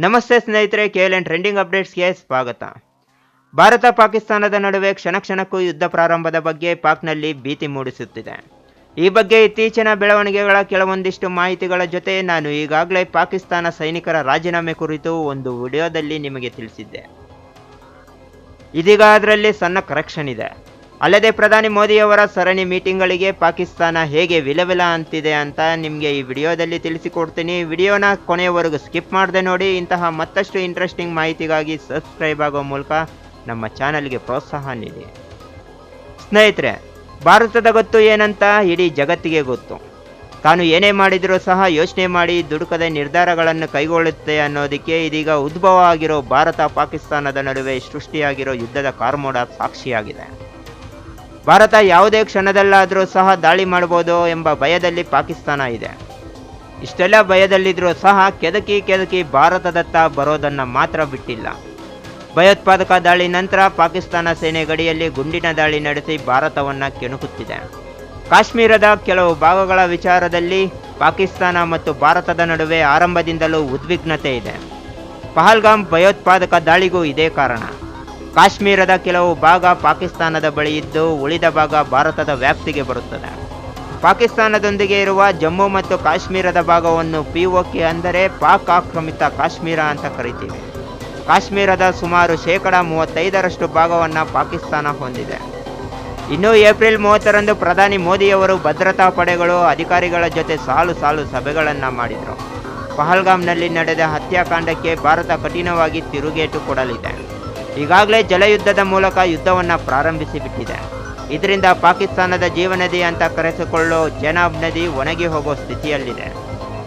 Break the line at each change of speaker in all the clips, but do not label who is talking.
ನಮಸ್ತೆ ಸ್ನೇಹಿತರೆ, KLN trending ಅಪ್ಡೇಟ್ಸ್ಗೆ ಸ್ವಾಗತ. ಭಾರತ ಪಾಕಿಸ್ತಾನದ ನಡುವೆ ಕ್ಷಣಕ್ಕೂ ಯುದ್ಧ ಪ್ರಾರಂಭದ ಬಗ್ಗೆ ಪಾಕ್ನಲ್ಲಿ ಭೀತಿ ಮೂಡಿಸುತ್ತಿದೆ. ಈ ಬಗ್ಗೆ ಇತ್ತೀಚಿನ ಬೆಳವಣಿಗೆಗಳ ಕೆಲವೊಂದಿಷ್ಟು ಮಾಹಿತಿಗಳ ಜೊತೆ ನಾನು ಈಗಾಗಲೇ ಪಾಕಿಸ್ತಾನ ಸೈನಿಕರ ರಾಜೀನಾಮೆ ಕುರಿತು ಒಂದು ವಿಡಿಯೋದಲ್ಲಿ ನಿಮಗೆ ತಿಳಿಸಿದ್ದೆ. ಇದೀಗ ಅದರಲ್ಲಿ ಸಣ್ಣ ಕರೆಕ್ಷನ್ ಇದೆ. ಅಲ್ಲದೆ ಪ್ರಧಾನಿ ಮೋದಿಯವರ ಸರಣಿ ಮೀಟಿಂಗ್ಗಳಿಗೆ ಪಾಕಿಸ್ತಾನ ಹೇಗೆ ವಿಲವಿಲ ಅಂತಿದೆ ಅಂತ ನಿಮಗೆ ಈ ವಿಡಿಯೋದಲ್ಲಿ ತಿಳಿಸಿಕೊಡ್ತೀನಿ. ವಿಡಿಯೋನ ಕೊನೆಯವರೆಗೂ ಸ್ಕಿಪ್ ಮಾಡದೆ ನೋಡಿ. ಇಂತಹ ಮತ್ತಷ್ಟು ಇಂಟ್ರೆಸ್ಟಿಂಗ್ ಮಾಹಿತಿಗಾಗಿ ಸಬ್ಸ್ಕ್ರೈಬ್ ಆಗೋ ಮೂಲಕ ನಮ್ಮ ಚಾನಲ್ಗೆ ಪ್ರೋತ್ಸಾಹ ನೀಡಿ. ಸ್ನೇಹಿತರೆ, ಭಾರತದ ಗೊತ್ತು ಏನಂತ ಇಡೀ ಜಗತ್ತಿಗೆ ಗೊತ್ತು. ತಾನು ಏನೇ ಮಾಡಿದರೂ ಸಹ ಯೋಚನೆ ಮಾಡಿ ದುಡುಕದ ನಿರ್ಧಾರಗಳನ್ನು ಕೈಗೊಳ್ಳುತ್ತೆ ಅನ್ನೋದಕ್ಕೆ ಇದೀಗ ಉದ್ಭವ ಆಗಿರೋ ಭಾರತ ಪಾಕಿಸ್ತಾನದ ನಡುವೆ ಸೃಷ್ಟಿಯಾಗಿರೋ ಯುದ್ಧದ ಕಾರ್ಮೋಡ ಸಾಕ್ಷಿಯಾಗಿದೆ. ಭಾರತ ಯಾವುದೇ ಕ್ಷಣದಲ್ಲಾದರೂ ಸಹ ದಾಳಿ ಮಾಡಬಹುದು ಎಂಬ ಭಯದಲ್ಲಿ ಪಾಕಿಸ್ತಾನ ಇದೆ. ಇಷ್ಟೆಲ್ಲ ಭಯದಲ್ಲಿದ್ದರೂ ಸಹ ಕೆದಕಿ ಭಾರತದತ್ತ ಬರೋದನ್ನು ಮಾತ್ರ ಬಿಟ್ಟಿಲ್ಲ. ಭಯೋತ್ಪಾದಕ ದಾಳಿ ನಂತರ ಪಾಕಿಸ್ತಾನ ಸೇನೆ ಗಡಿಯಲ್ಲಿ ಗುಂಡಿನ ದಾಳಿ ನಡೆಸಿ ಭಾರತವನ್ನು ಕೆಣಕುತ್ತಿದೆ. ಕಾಶ್ಮೀರದ ಕೆಲವು ಭಾಗಗಳ ವಿಚಾರದಲ್ಲಿ ಪಾಕಿಸ್ತಾನ ಮತ್ತು ಭಾರತದ ನಡುವೆ ಆರಂಭದಿಂದಲೂ ಉದ್ವಿಗ್ನತೆ ಇದೆ. ಪಹಲ್ಗಾಮ್ ಭಯೋತ್ಪಾದಕ ದಾಳಿಗೂ ಇದೇ ಕಾರಣ. ಕಾಶ್ಮೀರದ ಕೆಲವು ಭಾಗ ಪಾಕಿಸ್ತಾನದ ಬಳಿ ಇದ್ದು ಉಳಿದ ಭಾಗ ಭಾರತದ ವ್ಯಾಪ್ತಿಗೆ ಬರುತ್ತದೆ. ಪಾಕಿಸ್ತಾನದೊಂದಿಗೆ ಇರುವ ಜಮ್ಮು ಮತ್ತು ಕಾಶ್ಮೀರದ ಭಾಗವನ್ನು POK ಅಂದರೆ ಪಾಕ್ ಆಕ್ರಮಿತ ಕಾಶ್ಮೀರ ಅಂತ ಕರಿತೀವಿ. ಕಾಶ್ಮೀರದ ಸುಮಾರು 35% ಭಾಗವನ್ನು ಪಾಕಿಸ್ತಾನ ಹೊಂದಿದೆ. ಇನ್ನು ಏಪ್ರಿಲ್ 30ರಂದು ಪ್ರಧಾನಿ ಮೋದಿಯವರು ಭದ್ರತಾ ಪಡೆಗಳು ಅಧಿಕಾರಿಗಳ ಜೊತೆ ಸಾಲು ಸಭೆಗಳನ್ನು ಮಾಡಿದರು. ಪಹಲ್ಗಾಮ್ನಲ್ಲಿ ನಡೆದ ಹತ್ಯಾಕಾಂಡಕ್ಕೆ ಭಾರತ ಕಠಿಣವಾಗಿ ತಿರುಗೇಟು ಕೊಡಲಿದೆ. ಈಗಾಗಲೇ ಜಲಯುದ್ಧದ ಮೂಲಕ ಯುದ್ಧವನ್ನು ಪ್ರಾರಂಭಿಸಿಬಿಟ್ಟಿದೆ. ಇದರಿಂದ ಪಾಕಿಸ್ತಾನದ ಜೀವನದಿ ಅಂತ ಕರೆಸಿಕೊಳ್ಳೋ ಚೆನಾಬ್ ನದಿ ಒಣಗಿ ಹೋಗೋ ಸ್ಥಿತಿಯಲ್ಲಿದೆ.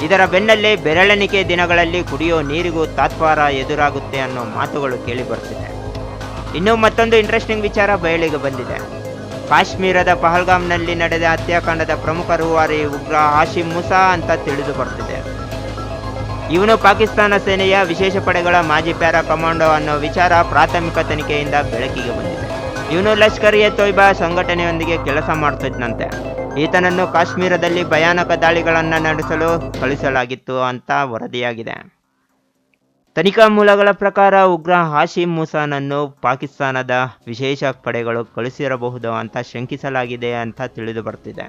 ಇದರ ಬೆನ್ನಲ್ಲೇ ಬೆರಳೆಣಿಕೆ ದಿನಗಳಲ್ಲಿ ಕುಡಿಯೋ ನೀರಿಗೂ ತಾತ್ವಾರ ಎದುರಾಗುತ್ತೆ ಅನ್ನೋ ಮಾತುಗಳು ಕೇಳಿ ಬರ್ತಿದೆ. ಇನ್ನು ಮತ್ತೊಂದು ಇಂಟ್ರೆಸ್ಟಿಂಗ್ ವಿಚಾರ ಬಯಲಿಗೆ ಬಂದಿದೆ. ಕಾಶ್ಮೀರದ ಪಹಲ್ಗಾಮ್ನಲ್ಲಿ ನಡೆದ ಹತ್ಯಾಕಾಂಡದ ಪ್ರಮುಖ ರೂವಾರಿ ಉಗ್ರ ಹಾಶಿಮ್ ಮುಸಾ ಅಂತ ತಿಳಿದು ಬರ್ತಿದೆ. ಇವನು ಪಾಕಿಸ್ತಾನ ಸೇನೆಯ ವಿಶೇಷ ಪಡೆಗಳ ಮಾಜಿ ಪ್ಯಾರಾ ಕಮಾಂಡೋ ಅನ್ನೋ ವಿಚಾರ ಪ್ರಾಥಮಿಕ ತನಿಖೆಯಿಂದ ಬೆಳಕಿಗೆ ಬಂದಿದೆ. ಇವನು ಲಷ್ಕರ್-ಇ-ತೊಯ್ಬಾ ಸಂಘಟನೆಯೊಂದಿಗೆ ಕೆಲಸ ಮಾಡ್ತಿದ್ದಂತೆ. ಈತನನ್ನು ಕಾಶ್ಮೀರದಲ್ಲಿ ಭಯಾನಕ ದಾಳಿಗಳನ್ನು ನಡೆಸಲು ಕಳಿಸಲಾಗಿತ್ತು ಅಂತ ವರದಿಯಾಗಿದೆ. ತನಿಖಾ ಮೂಲಗಳ ಪ್ರಕಾರ ಉಗ್ರ ಹಾಶಿಮ್ ಮುಸಾನನ್ನು ಪಾಕಿಸ್ತಾನದ ವಿಶೇಷ ಪಡೆಗಳು ಕಳಿಸಿರಬಹುದು ಅಂತ ಶಂಕಿಸಲಾಗಿದೆ ಅಂತ ತಿಳಿದು ಬರ್ತಿದೆ.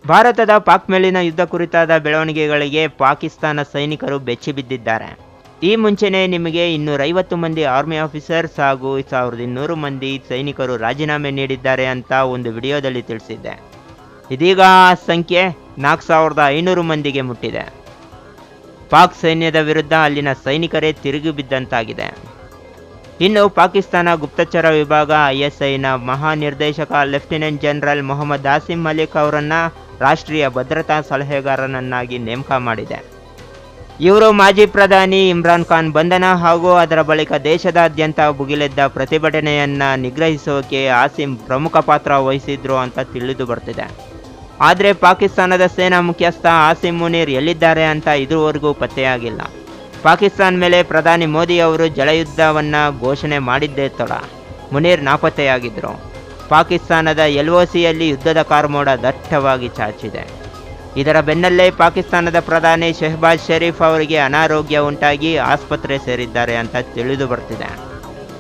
ಭಾರತದ ಪಾಕ್ ಮೇಲಿನ ಯುದ್ಧ ಕುರಿತಾದ ಬೆಳವಣಿಗೆಗಳಿಗೆ ಪಾಕಿಸ್ತಾನ ಸೈನಿಕರು ಬೆಚ್ಚಿಬಿದ್ದಿದ್ದಾರೆ. ಈ ಮುಂಚೆನೇ ನಿಮಗೆ 250 ಮಂದಿ ಆರ್ಮಿ ಆಫೀಸರ್ಸ್ ಹಾಗೂ 1200 ಮಂದಿ ಸೈನಿಕರು ರಾಜೀನಾಮೆ ನೀಡಿದ್ದಾರೆ ಅಂತ ಒಂದು ವಿಡಿಯೋದಲ್ಲಿ ತಿಳಿಸಿದ್ದೆ. ಇದೀಗ ಆ ಸಂಖ್ಯೆ 4500 ಮಂದಿಗೆ ಮುಟ್ಟಿದೆ. ಪಾಕ್ ಸೈನ್ಯದ ವಿರುದ್ಧ ಅಲ್ಲಿನ ಸೈನಿಕರೇ ತಿರುಗಿ ಬಿದ್ದಂತಾಗಿದೆ. ಇನ್ನು ಪಾಕಿಸ್ತಾನ ಗುಪ್ತಚರ ವಿಭಾಗ ISIನ ಮಹಾನಿರ್ದೇಶಕ ಲೆಫ್ಟಿನೆಂಟ್ ಜನರಲ್ ಮೊಹಮ್ಮದ್ ಆಸಿಂ ಮಲಿಕ್ ಅವರನ್ನು ರಾಷ್ಟ್ರೀಯ ಭದ್ರತಾ ಸಲಹೆಗಾರನನ್ನಾಗಿ ನೇಮಕ ಮಾಡಿದೆ. ಇವರು ಮಾಜಿ ಪ್ರಧಾನಿ ಇಮ್ರಾನ್ ಖಾನ್ ಬಂಧನ ಹಾಗೂ ಅದರ ಬಳಿಕ ದೇಶದಾದ್ಯಂತ ಭುಗಿಲೆದ್ದ ಪ್ರತಿಭಟನೆಯನ್ನು ನಿಗ್ರಹಿಸೋಕೆ ಆಸಿಂ ಪ್ರಮುಖ ಪಾತ್ರ ವಹಿಸಿದ್ರು ಅಂತ ತಿಳಿದು ಬರ್ತಿದೆ. ಆದರೆ ಪಾಕಿಸ್ತಾನದ ಸೇನಾ ಮುಖ್ಯಸ್ಥ ಆಸಿಂ ಮುನೀರ್ ಎಲ್ಲಿದ್ದಾರೆ ಅಂತ ಇದುವರೆಗೂ ಪತ್ತೆಯಾಗಿಲ್ಲ. ಪಾಕಿಸ್ತಾನ ಮೇಲೆ ಪ್ರಧಾನಿ ಮೋದಿ ಅವರು ಜಲಯುದ್ಧವನ್ನು ಘೋಷಣೆ ಮಾಡಿದ್ದೇ ತಡ ಮುನೀರ್ ನಾಪತ್ತೆಯಾಗಿದ್ದರು. ಪಾಕಿಸ್ತಾನದ LOCಯಲ್ಲಿ ಯುದ್ಧದ ಕಾರ್ಮೋಡ ದಟ್ಟವಾಗಿ ಚಾಚಿದೆ. ಇದರ ಬೆನ್ನಲ್ಲೇ ಪಾಕಿಸ್ತಾನದ ಪ್ರಧಾನಿ ಶೆಹಬಾಜ್ ಶರೀಫ್ ಅವರಿಗೆ ಅನಾರೋಗ್ಯ ಉಂಟಾಗಿ ಆಸ್ಪತ್ರೆ ಸೇರಿದ್ದಾರೆ ಅಂತ ತಿಳಿದು ಬರ್ತಿದೆ.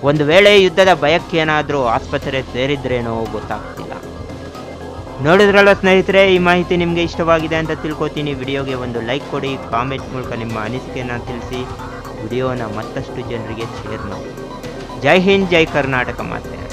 ಒಂದು ವೇಳೆ ಯುದ್ಧದ ಭಯಕ್ಕೇನಾದರೂ ಆಸ್ಪತ್ರೆ ಸೇರಿದ್ರೇನೋ ಗೊತ್ತಾಗ್ತಿಲ್ಲ. ನೋಡಿದ್ರಲ್ಲ ಸ್ನೇಹಿತರೆ, ಈ ಮಾಹಿತಿ ನಿಮಗೆ ಇಷ್ಟವಾಗಿದೆ ಅಂತ ತಿಳ್ಕೊತೀನಿ. ವಿಡಿಯೋಗೆ ಒಂದು ಲೈಕ್ ಕೊಡಿ, ಕಾಮೆಂಟ್ ಮೂಲಕ ನಿಮ್ಮ ಅನಿಸಿಕೆಯನ್ನು ತಿಳಿಸಿ, ವಿಡಿಯೋನ ಮತ್ತಷ್ಟು ಜನರಿಗೆ ಶೇರ್ ಮಾಡಿ. ಜೈ ಹಿಂದ್, ಜೈ ಕರ್ನಾಟಕ ಮಾತೆ.